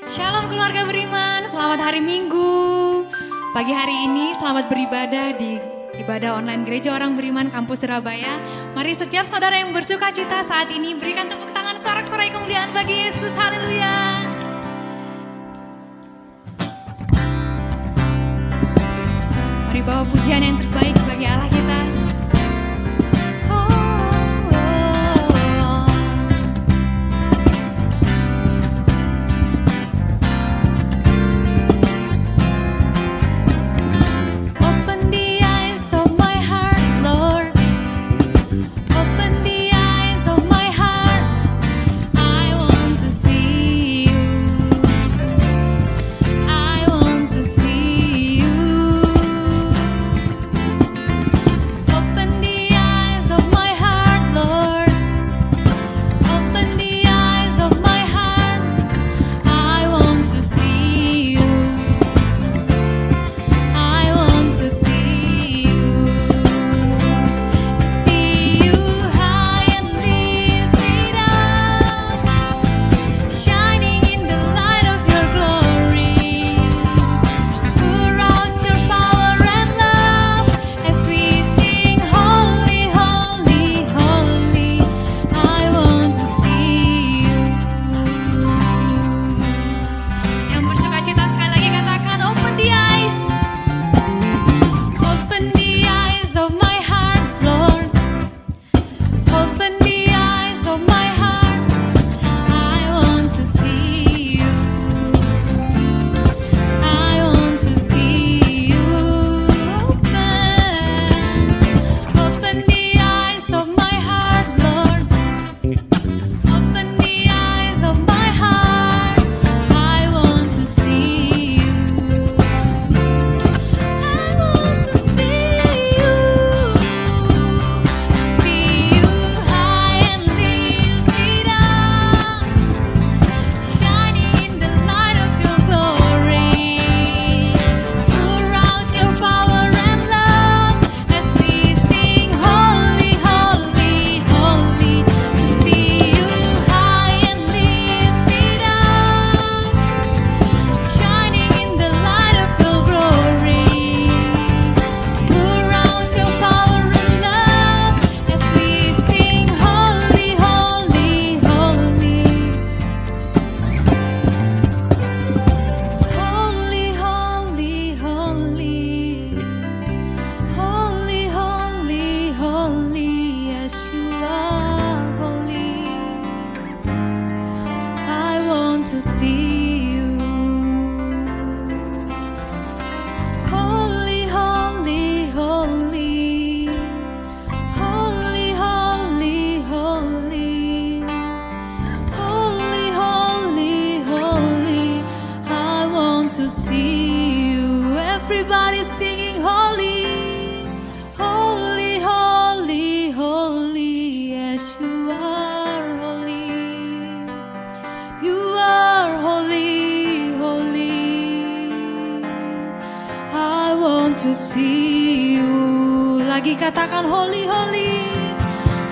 Shalom keluarga beriman, selamat hari Minggu. Pagi hari ini selamat beribadah di ibadah online Gereja Orang Beriman Kampus Surabaya. Mari setiap saudara yang bersuka cita saat ini berikan tepuk tangan sorak-sorai kemuliaan bagi Yesus. Haleluya. Mari bawa pujian yang terbaik bagi Allah kita. To see you. Lagi katakan holy, holy,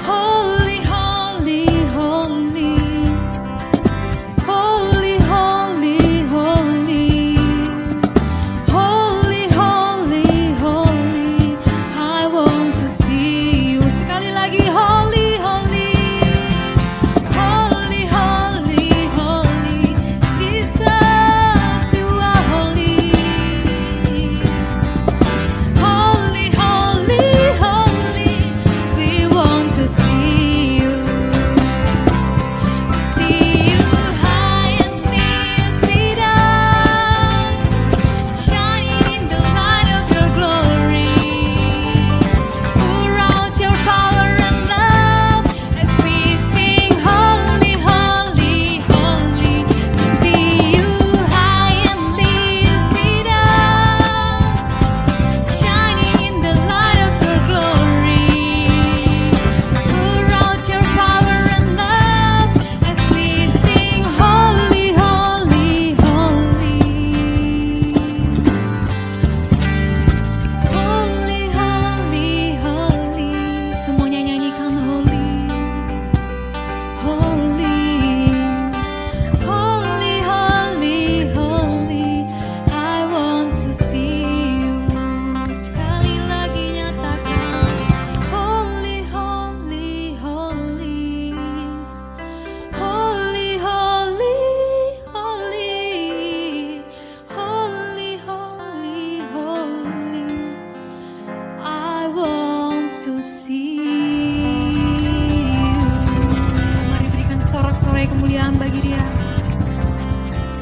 holy, holy, holy, holy, holy, holy, holy, holy, holy. I want to see you. Sekali lagi holy, holy, holy, holy, holy. Jesus, you are holy. Holy, holy, holy, we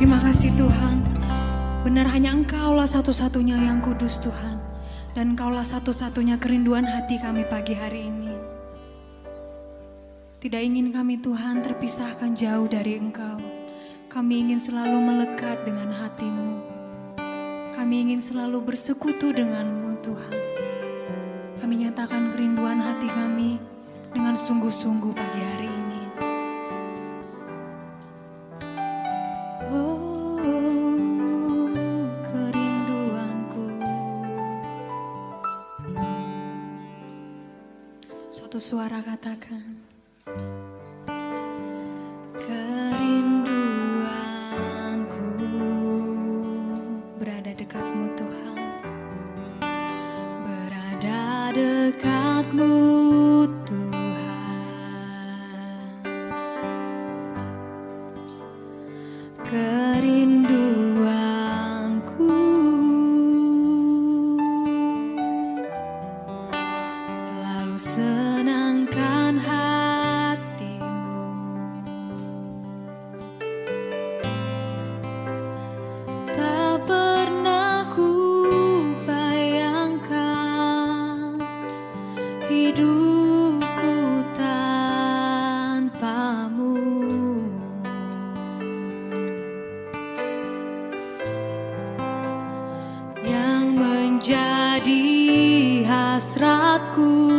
Terima kasih Tuhan. Benar hanya Engkaulah satu-satunya yang kudus Tuhan. Dan Engkaulah satu-satunya kerinduan hati kami pagi hari ini. Tidak ingin kami Tuhan terpisahkan jauh dari Engkau. Kami ingin selalu melekat dengan hati-Mu. Kami ingin selalu bersekutu dengan-Mu Tuhan. Kami nyatakan kerinduan hati kami dengan sungguh-sungguh pagi hari ini. Suatu suara katakan, kerinduanku berada dekatmu Tuhan, berada dekatmu Tuhan, kerinduanku selalu senangkan hatimu, tak pernah ku bayangkan hidupku tanpamu. Yang menjadi hasratku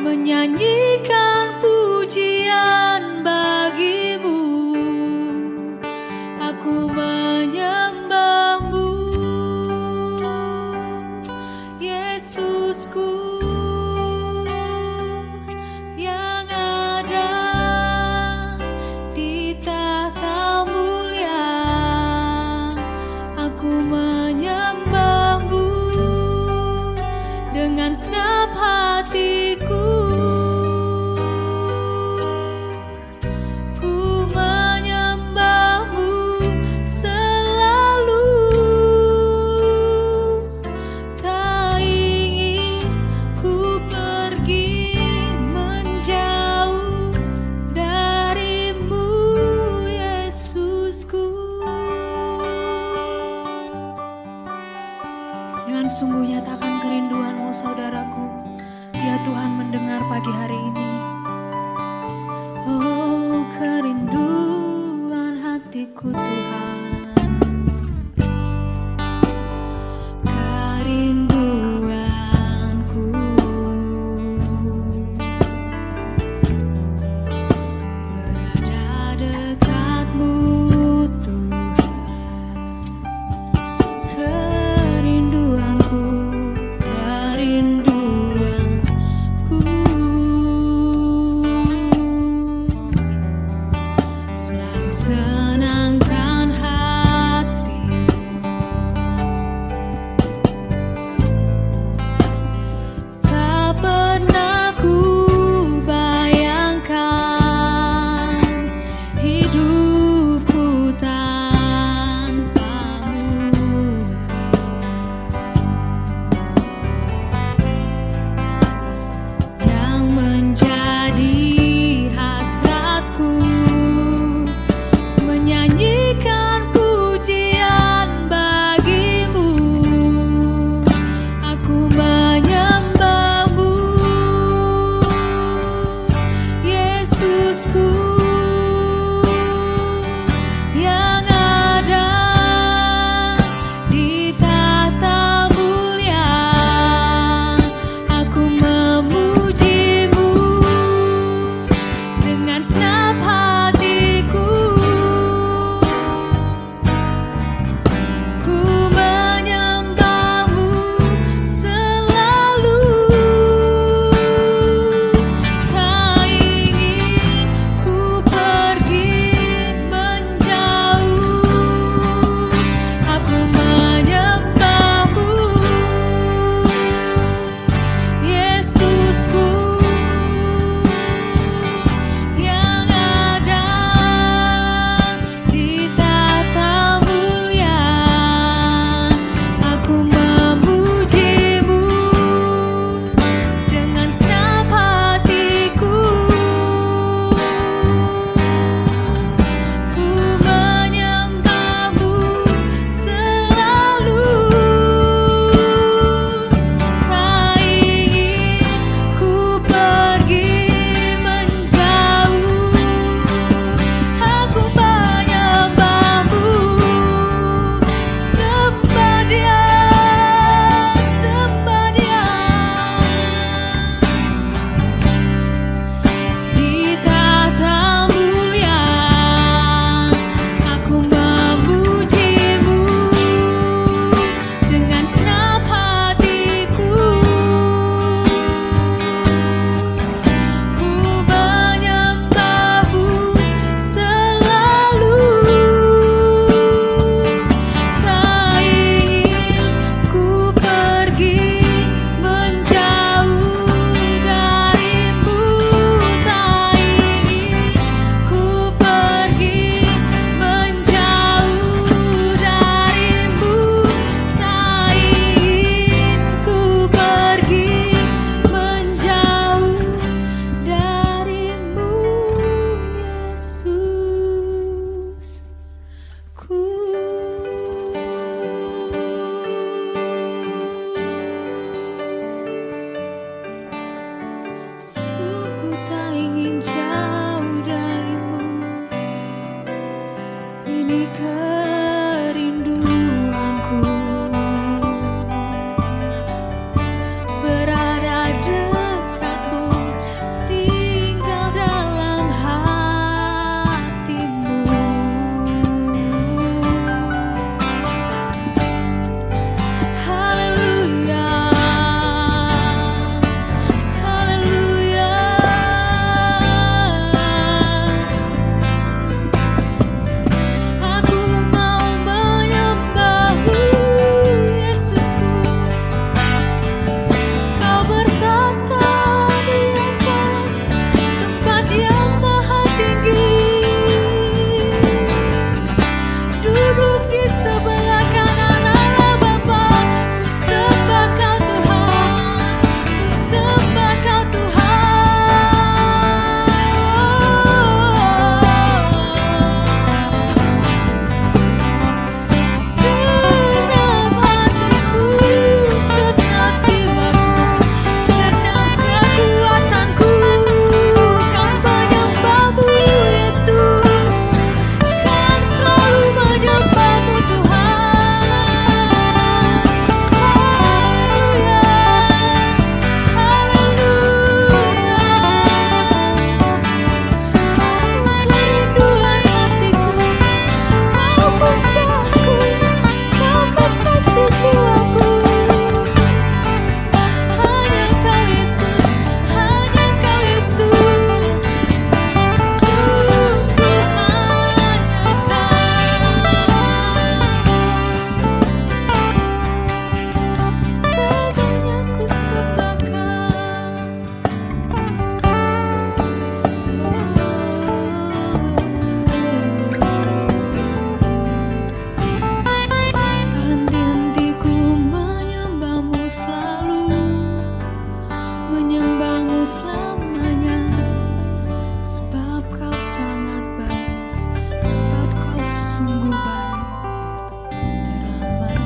menyanyikan pujian bagimu, aku menyembahmu, Yesusku yang ada di tahta mulia. Aku menyembahmu dengan senap hatiku. Ku menyembahmu selalu, tak ingin ku pergi menjauh darimu, Yesusku. Dengan sungguh nyatakan kerinduanmu saudaraku. Ya Tuhan mendengar pagi hari ini. Oh kerinduan hatiku Tuhan, kerinduanku berada dekatmu Tuhan, kerinduanku, kerinduanku selalu senangkan hatimu, tak pernah ku bayangkan hidupku tanpamu. Yang menjadi hasratku menyanyikan pujian bagimu, aku menyembahmu, Yesusku yang ada di tahta mulia. Aku memujimu dengan senap hatiku. kerinduanku berada dekatmu, tinggal dalam hatimu. Haleluya, haleluya. Aku mau menyembahmu, Yesusku. Kau bertata di atas tempat yang maha tinggi, duduk di sebelah kanan Allah Bapa. Ku sembah Kau Tuhan, ku sembah Kau Tuhan. Segenap hatiku, segenap jiwaku, segenap kekuatanku, kan menyembahmu Yesus, kan selalu menyembahmu Tuhan. Haleluya, kerinduan hatiku, Kau pujaku, Kau kekasih jiwaku. Hanya Kau Yesus, hanya Kau Yesus, sungguh hanya Kau, semuanya ku henti-hentiku menyembahmu selalu, menyembahmu selamanya, sebab Kau sangat baik, sebab Kau sungguh baik, teramat baik.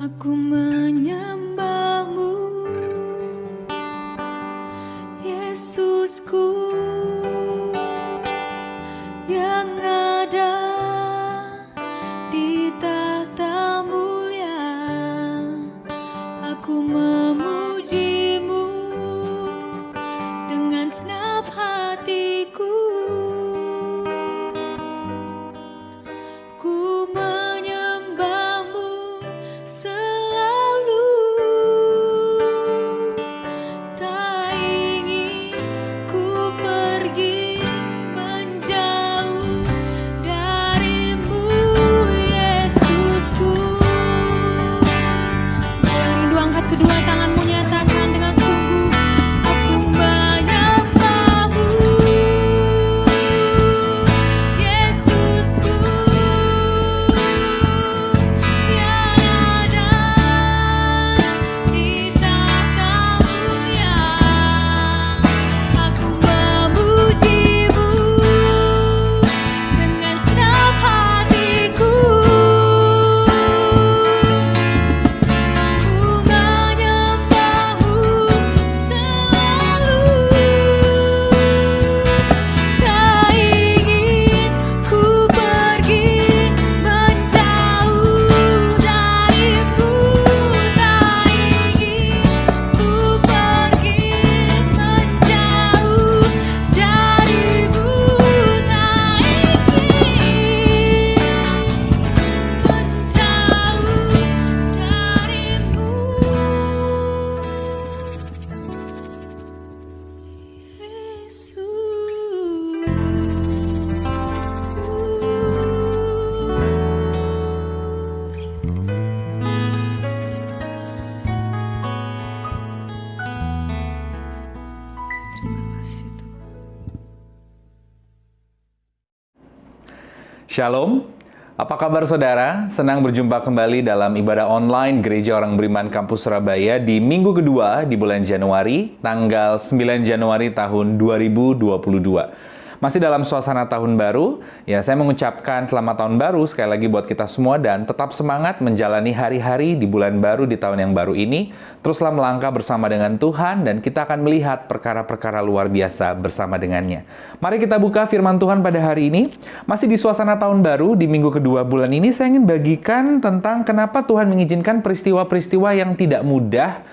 Aku menyembahmu, Yesusku, yang ada di tahta mulia. Aku memujimu dengan segenap hatiku. Ku menyembahmu selalu, tak ingin ku pergi menjauh darimu, Yesusku. Merindu angkat kedua tanganmu, nyatakan dengan sungguh, aku menyembahmu, Yesusku, yang ada di tahta mulia. Aku memujimu dengan segenap hatiku. Ku menyembahmu selalu, tak ingin ku pergi menjauh darimu, tak ingin ku pergi menjauh darimu, tak ingin Shalom, apa kabar saudara? Senang berjumpa kembali dalam ibadah online Gereja Orang Beriman Kampus Surabaya di minggu kedua di bulan Januari, tanggal 9 Januari tahun 2022. Masih dalam suasana tahun baru, ya saya mengucapkan selamat tahun baru sekali lagi buat kita semua dan tetap semangat menjalani hari-hari di bulan baru di tahun yang baru ini. Teruslah melangkah bersama dengan Tuhan dan kita akan melihat perkara-perkara luar biasa bersama dengannya. Mari kita buka firman Tuhan pada hari ini. Masih di suasana tahun baru, di minggu kedua bulan ini saya ingin bagikan tentang kenapa Tuhan mengizinkan peristiwa-peristiwa yang tidak mudah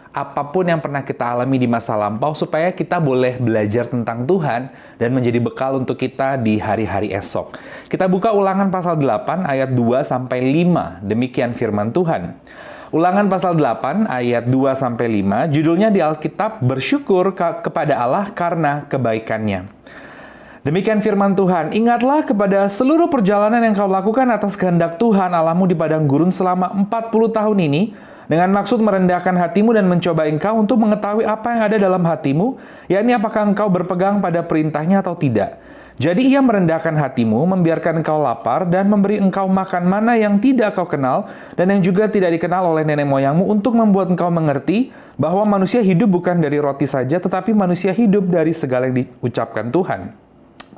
apapun yang pernah kita alami di masa lampau supaya kita boleh belajar tentang Tuhan dan menjadi bekal untuk kita di hari-hari esok. Kita buka Ulangan pasal 8 ayat 2 sampai 5. Demikian firman Tuhan. Ulangan pasal 8 ayat 2 sampai 5, judulnya di Alkitab bersyukur kepada Allah karena kebaikannya. Demikian firman Tuhan, ingatlah kepada seluruh perjalanan yang kau lakukan atas kehendak Tuhan Allahmu di padang gurun selama 40 tahun ini, dengan maksud merendahkan hatimu dan mencoba engkau untuk mengetahui apa yang ada dalam hatimu, yakni apakah engkau berpegang pada perintahnya atau tidak. Jadi ia merendahkan hatimu, membiarkan engkau lapar, dan memberi engkau makan mana yang tidak kau kenal, dan yang juga tidak dikenal oleh nenek moyangmu, untuk membuat engkau mengerti bahwa manusia hidup bukan dari roti saja, tetapi manusia hidup dari segala yang diucapkan Tuhan.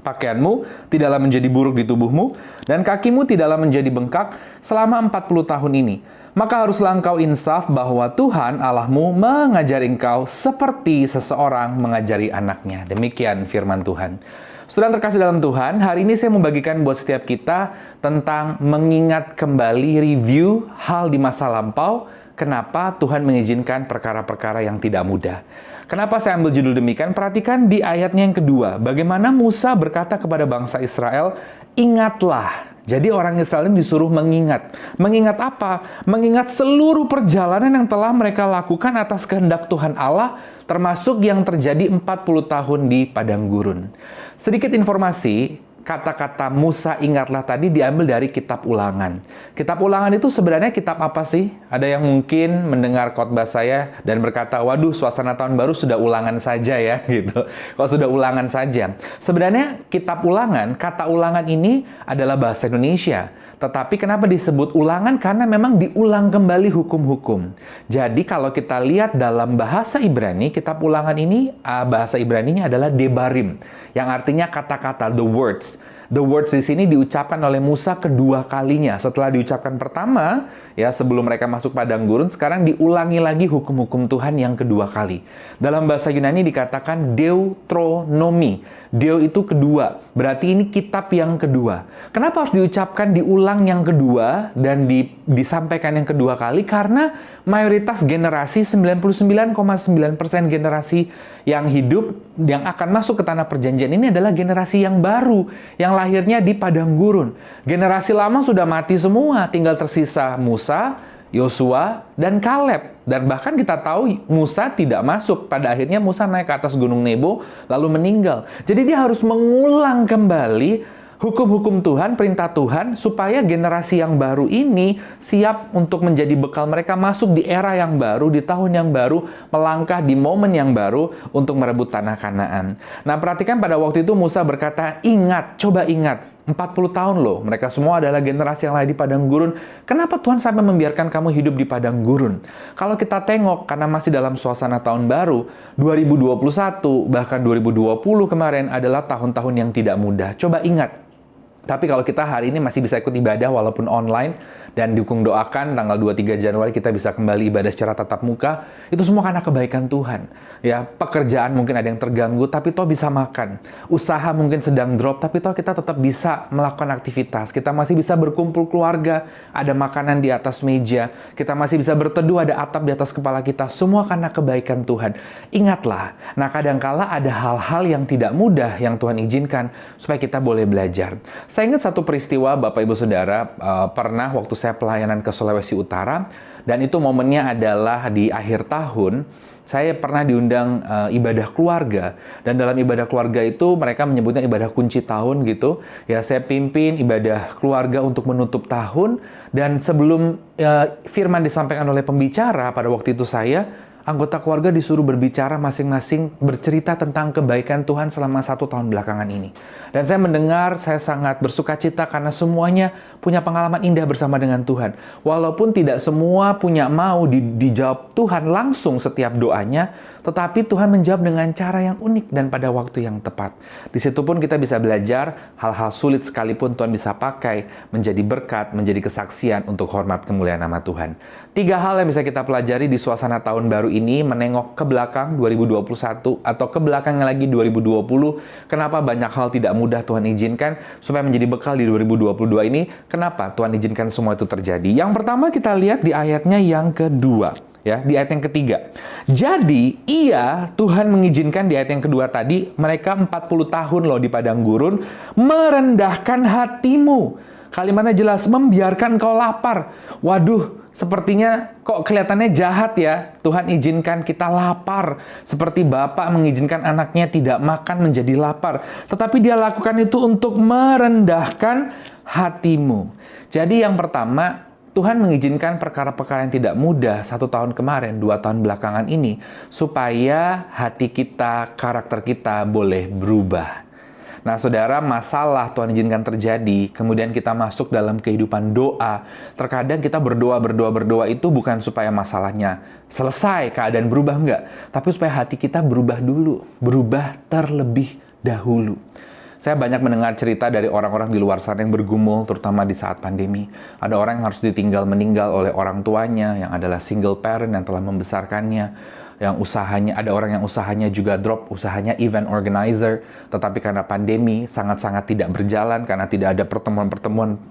Pakaianmu tidaklah menjadi buruk di tubuhmu, dan kakimu tidaklah menjadi bengkak selama 40 tahun ini. Maka haruslah engkau insaf bahwa Tuhan Allahmu mengajari engkau seperti seseorang mengajari anaknya. Demikian firman Tuhan. Saudara terkasih dalam Tuhan, hari ini saya membagikan buat setiap kita tentang mengingat kembali review hal di masa lampau, kenapa Tuhan mengizinkan perkara-perkara yang tidak mudah. Kenapa saya ambil judul demikian? Perhatikan di ayatnya yang kedua, bagaimana Musa berkata kepada bangsa Israel, ingatlah. Jadi orang Israel ini disuruh mengingat. Mengingat apa? Mengingat seluruh perjalanan yang telah mereka lakukan atas kehendak Tuhan Allah, termasuk yang terjadi 40 tahun di padang gurun. Sedikit informasi, kata-kata Musa ingatlah tadi diambil dari kitab Ulangan. Kitab Ulangan itu sebenarnya kitab apa sih? Ada yang mungkin mendengar khotbah saya dan berkata, waduh suasana tahun baru sudah ulangan saja ya gitu. Kalau sudah ulangan saja. Sebenarnya kitab Ulangan, kata ulangan ini adalah bahasa Indonesia. Tetapi kenapa disebut ulangan? Karena memang diulang kembali hukum-hukum. Jadi kalau kita lihat dalam bahasa Ibrani, kitab Ulangan ini bahasa Ibraninya adalah Debarim, yang artinya kata-kata, the words. The words di sini diucapkan oleh Musa kedua kalinya. Setelah diucapkan pertama, ya sebelum mereka masuk padang gurun, sekarang diulangi lagi hukum-hukum Tuhan yang kedua kali. Dalam bahasa Yunani dikatakan Deuteronomy. Deo itu kedua, berarti ini kitab yang kedua. Kenapa harus diucapkan diulang yang kedua dan disampaikan yang kedua kali? Karena mayoritas generasi, 99,9% generasi yang hidup, yang akan masuk ke tanah perjanjian ini adalah generasi yang baru, yang lahirnya di padang gurun. Generasi lama sudah mati semua, tinggal tersisa Musa, Yosua, dan Kaleb. Dan bahkan kita tahu Musa tidak masuk. Pada akhirnya Musa naik ke atas gunung Nebo, lalu meninggal. Jadi dia harus mengulang kembali hukum-hukum Tuhan, perintah Tuhan, supaya generasi yang baru ini siap untuk menjadi bekal mereka masuk di era yang baru, di tahun yang baru, melangkah di momen yang baru untuk merebut tanah Kanaan. Nah, perhatikan pada waktu itu Musa berkata, ingat, coba ingat. 40 tahun loh, mereka semua adalah generasi yang lahir di padang gurun. Kenapa Tuhan sampai membiarkan kamu hidup di padang gurun? Kalau kita tengok, karena masih dalam suasana tahun baru, 2021, bahkan 2020 kemarin adalah tahun-tahun yang tidak mudah. Coba ingat. Tapi kalau kita hari ini masih bisa ikut ibadah walaupun online dan dukung doakan tanggal 23 Januari kita bisa kembali ibadah secara tatap muka, itu semua karena kebaikan Tuhan. Ya, pekerjaan mungkin ada yang terganggu tapi toh bisa makan. Usaha mungkin sedang drop tapi toh kita tetap bisa melakukan aktivitas. Kita masih bisa berkumpul keluarga, ada makanan di atas meja, kita masih bisa berteduh, ada atap di atas kepala kita. Semua karena kebaikan Tuhan. Ingatlah, nah kadangkala ada hal-hal yang tidak mudah yang Tuhan izinkan supaya kita boleh belajar. Saya ingat satu peristiwa Bapak Ibu Saudara, pernah waktu saya pelayanan ke Sulawesi Utara, dan itu momennya adalah di akhir tahun, saya pernah diundang ibadah keluarga, dan dalam ibadah keluarga itu mereka menyebutnya ibadah kunci tahun gitu. Ya, saya pimpin ibadah keluarga untuk menutup tahun, dan sebelum firman disampaikan oleh pembicara pada waktu itu saya anggota keluarga disuruh berbicara masing-masing, bercerita tentang kebaikan Tuhan selama 1 tahun belakangan ini. Dan saya mendengar, saya sangat bersuka cita karena semuanya punya pengalaman indah bersama dengan Tuhan. Walaupun tidak semua punya mau dijawab Tuhan langsung setiap doanya, tetapi Tuhan menjawab dengan cara yang unik dan pada waktu yang tepat. Di situ pun kita bisa belajar hal-hal sulit sekalipun Tuhan bisa pakai menjadi berkat, menjadi kesaksian untuk hormat kemuliaan nama Tuhan. 3 hal yang bisa kita pelajari di suasana tahun baru ini, menengok ke belakang 2021 atau ke belakangnya lagi 2020. Kenapa banyak hal tidak mudah Tuhan izinkan supaya menjadi bekal di 2022 ini? Kenapa Tuhan izinkan semua itu terjadi? Yang pertama kita lihat di ayatnya yang kedua. Ya, di ayat yang ketiga. Jadi, Tuhan mengizinkan di ayat yang kedua tadi, mereka 40 tahun loh di padang gurun, merendahkan hatimu. Kalimatnya jelas, membiarkan kau lapar. Waduh, sepertinya kok kelihatannya jahat ya. Tuhan izinkan kita lapar. Seperti bapak mengizinkan anaknya tidak makan menjadi lapar. Tetapi dia lakukan itu untuk merendahkan hatimu. Jadi yang pertama, Tuhan mengizinkan perkara-perkara yang tidak mudah 1 tahun kemarin, 2 tahun belakangan ini, supaya hati kita, karakter kita boleh berubah. Nah, saudara, masalah Tuhan izinkan terjadi, kemudian kita masuk dalam kehidupan doa. Terkadang kita berdoa itu bukan supaya masalahnya selesai, keadaan berubah, enggak. Tapi supaya hati kita berubah dulu, berubah terlebih dahulu. Saya banyak mendengar cerita dari orang-orang di luar sana yang bergumul, terutama di saat pandemi. Ada orang yang harus ditinggal meninggal oleh orang tuanya, yang adalah single parent yang telah membesarkannya. Yang usahanya, ada orang yang usahanya juga drop, usahanya event organizer. Tetapi karena pandemi sangat-sangat tidak berjalan, karena tidak ada pertemuan-pertemuan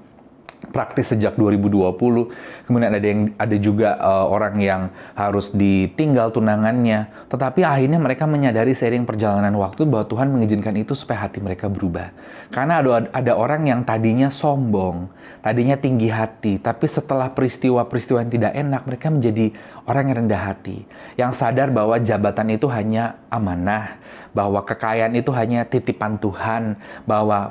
praktis sejak 2020. Kemudian ada juga orang yang harus ditinggal tunangannya. Tetapi akhirnya mereka menyadari seiring perjalanan waktu bahwa Tuhan mengizinkan itu supaya hati mereka berubah. Karena ada orang yang tadinya sombong, tadinya tinggi hati, tapi setelah peristiwa-peristiwa yang tidak enak, mereka menjadi orang yang rendah hati. Yang sadar bahwa jabatan itu hanya amanah, bahwa kekayaan itu hanya titipan Tuhan, bahwa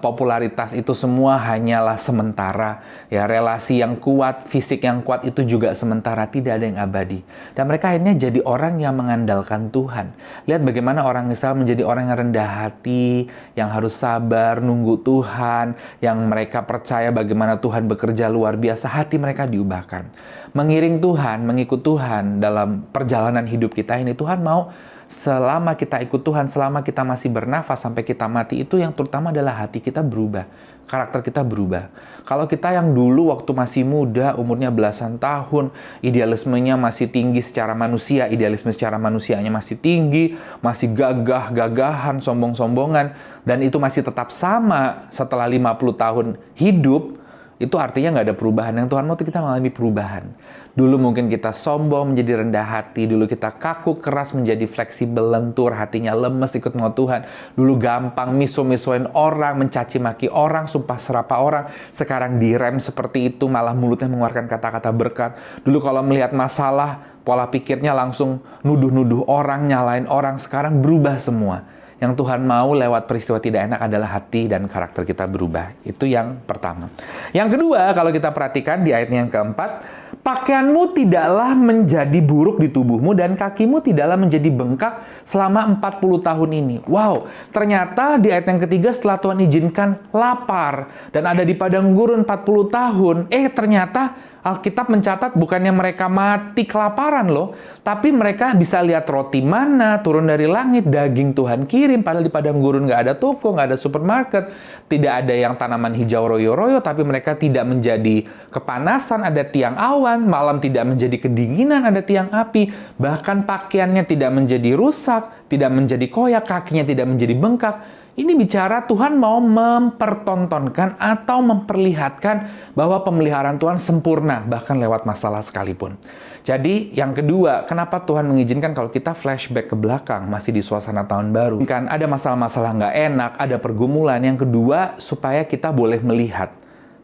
popularitas itu semua hanyalah sementara, ya, relasi yang kuat, fisik yang kuat itu juga sementara, tidak ada yang abadi. Dan mereka akhirnya jadi orang yang mengandalkan Tuhan. Lihat bagaimana orang Israel menjadi orang yang rendah hati, yang harus sabar, nunggu Tuhan, yang mereka percaya bagaimana Tuhan bekerja luar biasa, hati mereka diubahkan. Mengiring Tuhan, mengikut Tuhan dalam perjalanan hidup kita ini, Tuhan mau selama kita ikut Tuhan, selama kita masih bernafas sampai kita mati, itu yang terutama adalah hati kita berubah, karakter kita berubah. Kalau kita yang dulu waktu masih muda, umurnya belasan tahun, idealismenya masih tinggi secara manusia, idealisme secara manusianya masih tinggi, masih gagah-gagahan, sombong-sombongan, dan itu masih tetap sama setelah 50 tahun hidup, itu artinya nggak ada perubahan. Yang Tuhan mau itu kita mengalami perubahan. Dulu mungkin kita sombong menjadi rendah hati. Dulu kita kaku keras menjadi fleksibel, lentur. Hatinya lemes ikut mau Tuhan. Dulu gampang miso-misoin orang, mencaci maki orang, sumpah serapa orang. Sekarang direm seperti itu, malah mulutnya mengeluarkan kata-kata berkat. Dulu kalau melihat masalah, pola pikirnya langsung nuduh-nuduh orang, nyalain orang. Sekarang berubah semua. Yang Tuhan mau lewat peristiwa tidak enak adalah hati dan karakter kita berubah. Itu yang pertama. Yang kedua, kalau kita perhatikan di ayat yang keempat, pakaianmu tidaklah menjadi buruk di tubuhmu dan kakimu tidaklah menjadi bengkak selama 40 tahun ini. Wow, ternyata di ayat yang ketiga setelah Tuhan izinkan lapar dan ada di padang gurun 40 tahun, ternyata Alkitab mencatat bukannya mereka mati kelaparan loh, tapi mereka bisa lihat roti mana turun dari langit, daging Tuhan kirim, padahal di padang gurun nggak ada toko, nggak ada supermarket, tidak ada yang tanaman hijau royo-royo, tapi mereka tidak menjadi kepanasan, ada tiang awan, malam tidak menjadi kedinginan, ada tiang api, bahkan pakaiannya tidak menjadi rusak, tidak menjadi koyak, kakinya tidak menjadi bengkak. Ini bicara Tuhan mau mempertontonkan atau memperlihatkan bahwa pemeliharaan Tuhan sempurna, bahkan lewat masalah sekalipun. Jadi yang kedua, kenapa Tuhan mengizinkan kalau kita flashback ke belakang, masih di suasana tahun baru. Kan ada masalah-masalah nggak enak, ada pergumulan. Yang kedua, supaya kita boleh melihat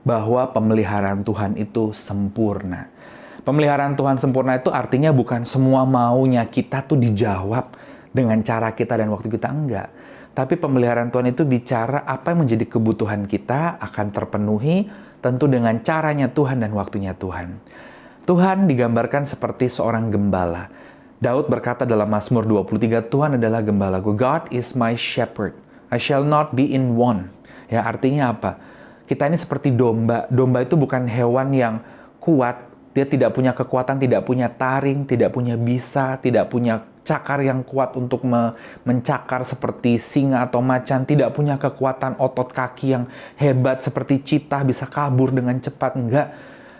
bahwa pemeliharaan Tuhan itu sempurna. Pemeliharaan Tuhan sempurna itu artinya bukan semua maunya kita tuh dijawab dengan cara kita dan waktu kita, enggak. Tapi pemeliharaan Tuhan itu bicara apa yang menjadi kebutuhan kita akan terpenuhi tentu dengan caranya Tuhan dan waktunya Tuhan. Tuhan digambarkan seperti seorang gembala. Daud berkata dalam Mazmur 23, Tuhan adalah gembalaku. God is my shepherd. I shall not be in want. Ya, artinya apa? Kita ini seperti domba. Domba itu bukan hewan yang kuat. Dia tidak punya kekuatan, tidak punya taring, tidak punya bisa, tidak punya cakar yang kuat untuk mencakar seperti singa atau macan. Tidak punya kekuatan otot kaki yang hebat seperti citah bisa kabur dengan cepat. Enggak.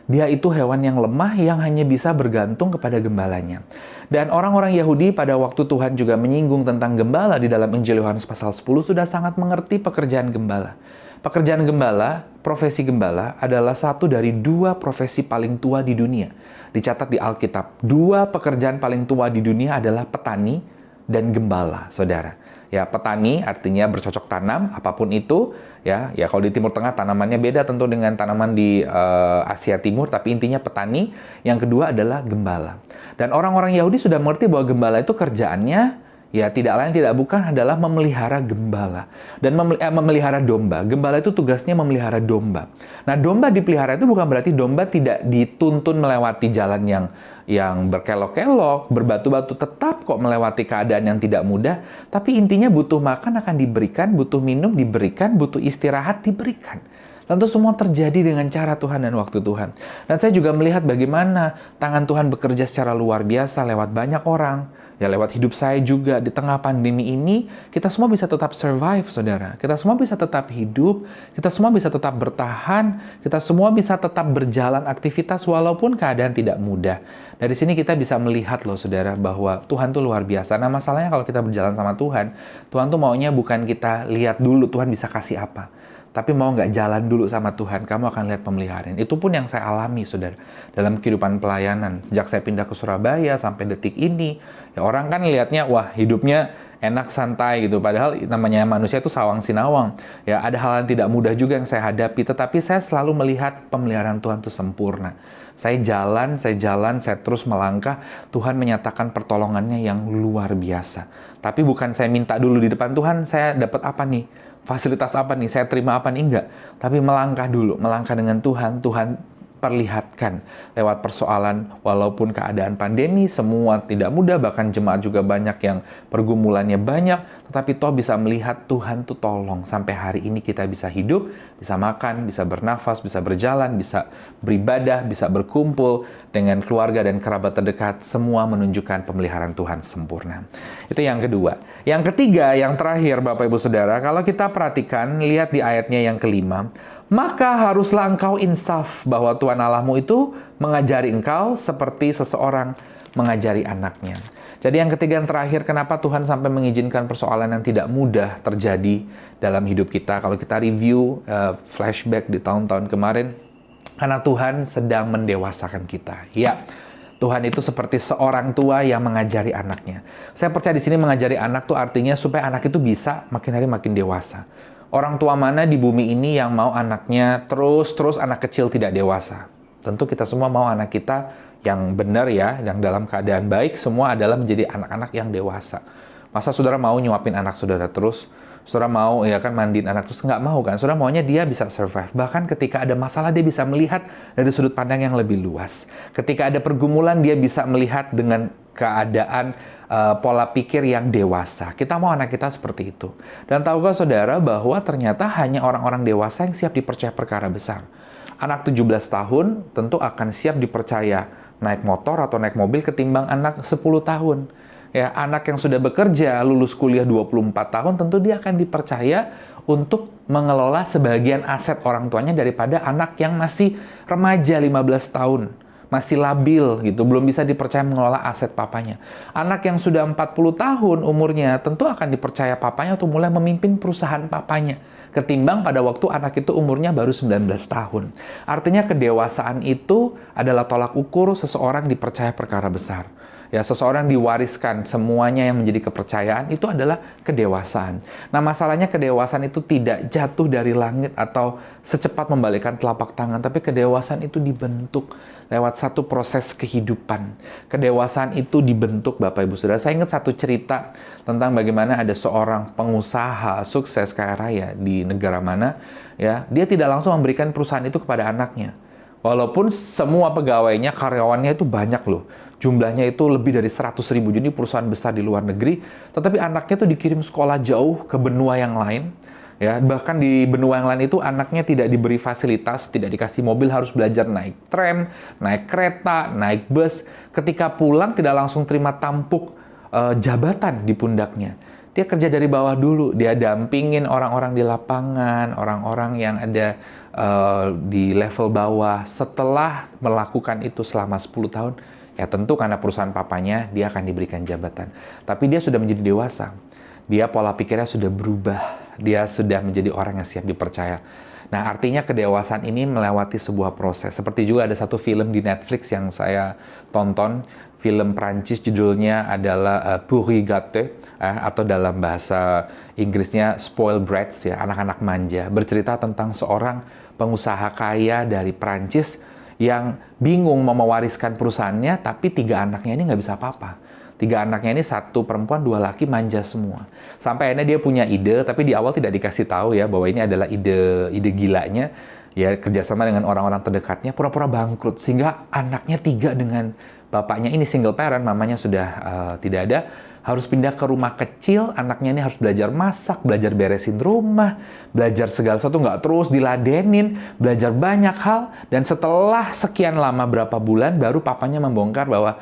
Dia itu hewan yang lemah yang hanya bisa bergantung kepada gembalanya. Dan orang-orang Yahudi pada waktu Tuhan juga menyinggung tentang gembala di dalam Injil Yohanes pasal 10 sudah sangat mengerti pekerjaan gembala. Pekerjaan gembala, profesi gembala adalah satu dari 2 profesi paling tua di dunia. Dicatat di Alkitab, 2 pekerjaan paling tua di dunia adalah petani dan gembala, saudara. Ya, petani artinya bercocok tanam, apapun itu. Ya kalau di Timur Tengah tanamannya beda tentu dengan tanaman di Asia Timur, tapi intinya petani. Yang kedua adalah gembala. Dan orang-orang Yahudi sudah mengerti bahwa gembala itu kerjaannya ya tidak lain tidak bukan adalah memelihara gembala dan memelihara domba. Gembala itu tugasnya memelihara domba. Nah, domba dipelihara itu bukan berarti domba tidak dituntun melewati jalan yang berkelok-kelok, berbatu-batu, tetap kok melewati keadaan yang tidak mudah. Tapi intinya butuh makan akan diberikan, butuh minum diberikan, butuh istirahat diberikan. Tentu semua terjadi dengan cara Tuhan dan waktu Tuhan. Dan saya juga melihat bagaimana tangan Tuhan bekerja secara luar biasa lewat banyak orang. Ya, lewat hidup saya juga di tengah pandemi ini, kita semua bisa tetap survive, saudara. Kita semua bisa tetap hidup, kita semua bisa tetap bertahan, kita semua bisa tetap berjalan aktivitas walaupun keadaan tidak mudah. Dari sini kita bisa melihat loh, saudara, bahwa Tuhan tuh luar biasa. Nah, masalahnya kalau kita berjalan sama Tuhan, Tuhan tuh maunya bukan kita lihat dulu Tuhan bisa kasih apa. Tapi mau nggak jalan dulu sama Tuhan, kamu akan lihat pemeliharaan. Itu pun yang saya alami, saudara, dalam kehidupan pelayanan. Sejak saya pindah ke Surabaya sampai detik ini, ya orang kan lihatnya, wah hidupnya enak, santai gitu. Padahal namanya manusia itu sawang sinawang. Ya, ada hal yang tidak mudah juga yang saya hadapi, tetapi saya selalu melihat pemeliharaan Tuhan itu sempurna. Saya jalan, saya terus melangkah. Tuhan menyatakan pertolongannya yang luar biasa. Tapi bukan saya minta dulu di depan Tuhan, saya dapat apa nih? Fasilitas apa nih? Saya terima apa nih? Enggak. Tapi melangkah dulu, melangkah dengan Tuhan. Tuhan perlihatkan lewat persoalan, walaupun keadaan pandemi semua tidak mudah, bahkan jemaat juga banyak yang pergumulannya banyak, tetapi toh bisa melihat Tuhan tuh tolong sampai hari ini kita bisa hidup, bisa makan, bisa bernafas, bisa berjalan, bisa beribadah, bisa berkumpul dengan keluarga dan kerabat terdekat, semua menunjukkan pemeliharaan Tuhan sempurna. Itu yang kedua. Yang ketiga, yang terakhir Bapak Ibu Saudara, kalau kita perhatikan, lihat di ayatnya yang kelima, maka haruslah engkau insaf bahwa Tuhan Allahmu itu mengajari engkau seperti seseorang mengajari anaknya. Jadi yang ketiga, yang terakhir, kenapa Tuhan sampai mengizinkan persoalan yang tidak mudah terjadi dalam hidup kita. Kalau kita review flashback di tahun-tahun kemarin, karena Tuhan sedang mendewasakan kita. Ya, Tuhan itu seperti seorang tua yang mengajari anaknya. Saya percaya di sini mengajari anak tuh artinya supaya anak itu bisa makin hari makin dewasa. Orang tua mana di bumi ini yang mau anaknya terus anak kecil tidak dewasa? Tentu kita semua mau anak kita yang benar ya, yang dalam keadaan baik, semua adalah menjadi anak-anak yang dewasa. Masa saudara mau nyuapin anak saudara terus? Saudara mau ya kan mandiin anak terus? Nggak mau kan? Saudara maunya dia bisa survive. Bahkan ketika ada masalah dia bisa melihat dari sudut pandang yang lebih luas. Ketika ada pergumulan dia bisa melihat dengan keadaan pola pikir yang dewasa. Kita mau anak kita seperti itu. Dan tahukah saudara bahwa ternyata hanya orang-orang dewasa yang siap dipercaya perkara besar. Anak 17 tahun tentu akan siap dipercaya naik motor atau naik mobil ketimbang anak 10 tahun. Ya, anak yang sudah bekerja, lulus kuliah 24 tahun, tentu dia akan dipercaya untuk mengelola sebagian aset orang tuanya daripada anak yang masih remaja 15 tahun. Masih labil gitu, belum bisa dipercaya mengelola aset papanya. Anak yang sudah 40 tahun umurnya tentu akan dipercaya papanya untuk mulai memimpin perusahaan papanya. Ketimbang pada waktu anak itu umurnya baru 19 tahun. Artinya kedewasaan itu adalah tolak ukur seseorang dipercaya perkara besar. Ya, seseorang diwariskan semuanya yang menjadi kepercayaan itu adalah kedewasaan. Nah, masalahnya kedewasaan itu tidak jatuh dari langit atau secepat membalikkan telapak tangan, tapi kedewasaan itu dibentuk lewat satu proses kehidupan. Kedewasaan itu dibentuk, Bapak Ibu Saudara. Saya ingat satu cerita tentang bagaimana ada seorang pengusaha sukses kaya raya di negara mana, ya, dia tidak langsung memberikan perusahaan itu kepada anaknya. Walaupun semua pegawainya, karyawannya itu banyak loh. Jumlahnya itu lebih dari 100.000, jadi perusahaan besar di luar negeri. Tetapi anaknya tuh dikirim sekolah jauh ke benua yang lain. Ya, bahkan di benua yang lain itu anaknya tidak diberi fasilitas, tidak dikasih mobil, harus belajar naik tram, naik kereta, naik bus. Ketika pulang tidak langsung terima tampuk jabatan di pundaknya. Dia kerja dari bawah dulu, dia dampingin orang-orang di lapangan, orang-orang yang ada di level bawah. Setelah melakukan itu selama 10 tahun, ya tentu karena perusahaan papanya, dia akan diberikan jabatan. Tapi dia sudah menjadi dewasa. Dia pola pikirnya sudah berubah. Dia sudah menjadi orang yang siap dipercaya. Nah, artinya kedewasaan ini melewati sebuah proses. Seperti juga ada satu film di Netflix yang saya tonton. Film Prancis judulnya adalah Pourri Gâté, atau dalam bahasa Inggrisnya Spoiled Brats, ya, anak-anak manja. Bercerita tentang seorang pengusaha kaya dari Prancis yang bingung mau mewariskan perusahaannya, tapi 3 anaknya ini nggak bisa apa-apa. 3 anaknya ini, 1 perempuan, 2 laki, manja semua. Sampai akhirnya dia punya ide, tapi di awal tidak dikasih tahu ya bahwa ini adalah ide gilanya. Ya, kerjasama dengan orang-orang terdekatnya, pura-pura bangkrut. Sehingga anaknya 3 dengan bapaknya ini single parent, mamanya sudah tidak ada, harus pindah ke rumah kecil. Anaknya ini harus belajar masak, belajar beresin rumah, belajar segala sesuatu, nggak terus diladenin, belajar banyak hal. Dan setelah sekian lama, berapa bulan, baru papanya membongkar bahwa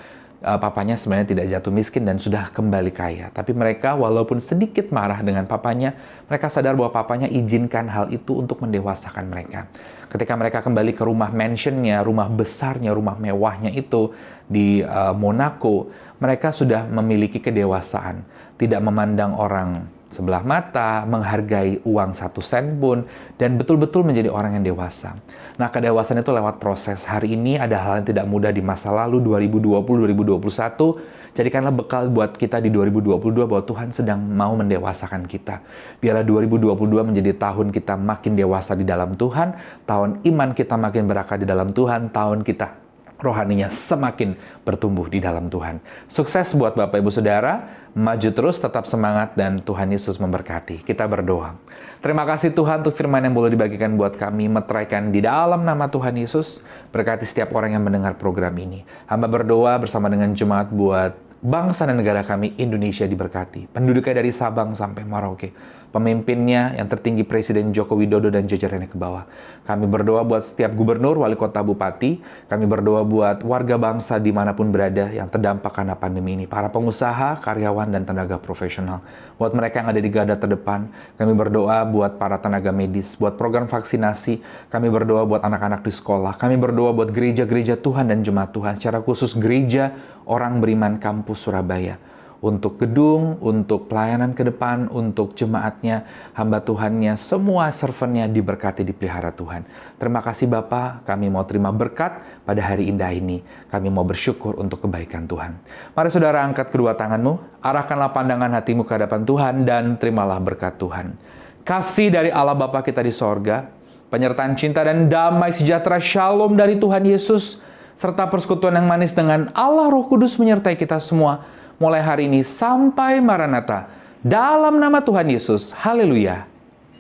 papanya sebenarnya tidak jatuh miskin dan sudah kembali kaya. Tapi mereka walaupun sedikit marah dengan papanya, mereka sadar bahwa papanya izinkan hal itu untuk mendewasakan mereka. Ketika mereka kembali ke rumah mansionnya, rumah besarnya, rumah mewahnya itu di Monaco, mereka sudah memiliki kedewasaan. Tidak memandang orang sebelah mata, menghargai uang 1 sen pun, dan betul-betul menjadi orang yang dewasa. Nah, kedewasaan itu lewat proses. Hari ini ada hal yang tidak mudah di masa lalu, 2020-2021. Jadikanlah bekal buat kita di 2022 bahwa Tuhan sedang mau mendewasakan kita. Biarlah 2022 menjadi tahun kita makin dewasa di dalam Tuhan, tahun iman kita makin berakar di dalam Tuhan, tahun kita rohaninya semakin bertumbuh di dalam Tuhan. Sukses buat Bapak Ibu Saudara, maju terus, tetap semangat, dan Tuhan Yesus memberkati. Kita berdoa. Terima kasih Tuhan untuk firman yang boleh dibagikan buat kami, meteraikan di dalam nama Tuhan Yesus. Berkati setiap orang yang mendengar program ini. Hamba berdoa bersama dengan jemaat buat bangsa dan negara kami, Indonesia diberkati. Penduduknya dari Sabang sampai Merauke. Pemimpinnya yang tertinggi Presiden Joko Widodo dan jajarannya ke bawah. Kami berdoa buat setiap gubernur, wali kota, bupati. Kami berdoa buat warga bangsa dimanapun berada yang terdampak karena pandemi ini. Para pengusaha, karyawan, dan tenaga profesional. Buat mereka yang ada di garda terdepan, kami berdoa buat para tenaga medis, buat program vaksinasi. Kami berdoa buat anak-anak di sekolah. Kami berdoa buat gereja-gereja Tuhan dan jemaat Tuhan. Secara khusus gereja Orang Beriman Kampus Surabaya. Untuk gedung, untuk pelayanan ke depan, untuk jemaatnya, hamba Tuhannya, semua servannya diberkati, dipelihara Tuhan. Terima kasih Bapa, kami mau terima berkat pada hari indah ini. Kami mau bersyukur untuk kebaikan Tuhan. Mari saudara angkat kedua tanganmu, arahkanlah pandangan hatimu ke hadapan Tuhan, dan terimalah berkat Tuhan. Kasih dari Allah Bapa kita di sorga, penyertaan cinta dan damai sejahtera shalom dari Tuhan Yesus, serta persekutuan yang manis dengan Allah Roh Kudus menyertai kita semua, mulai hari ini sampai Maranatha. Dalam nama Tuhan Yesus. Haleluya.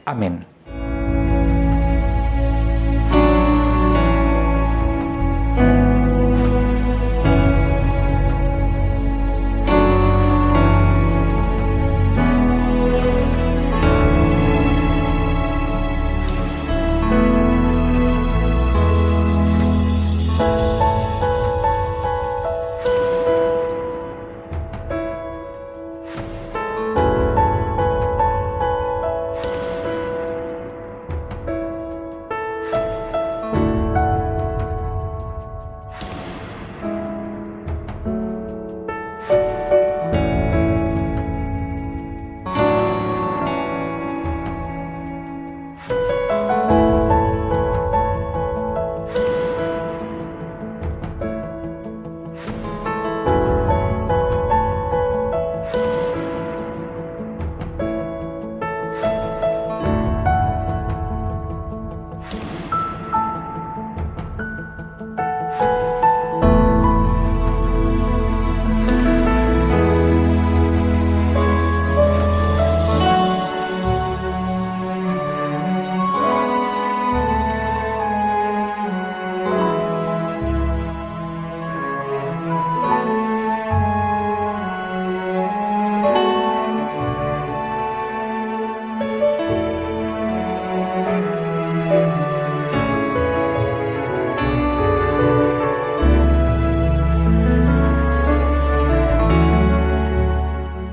Amin.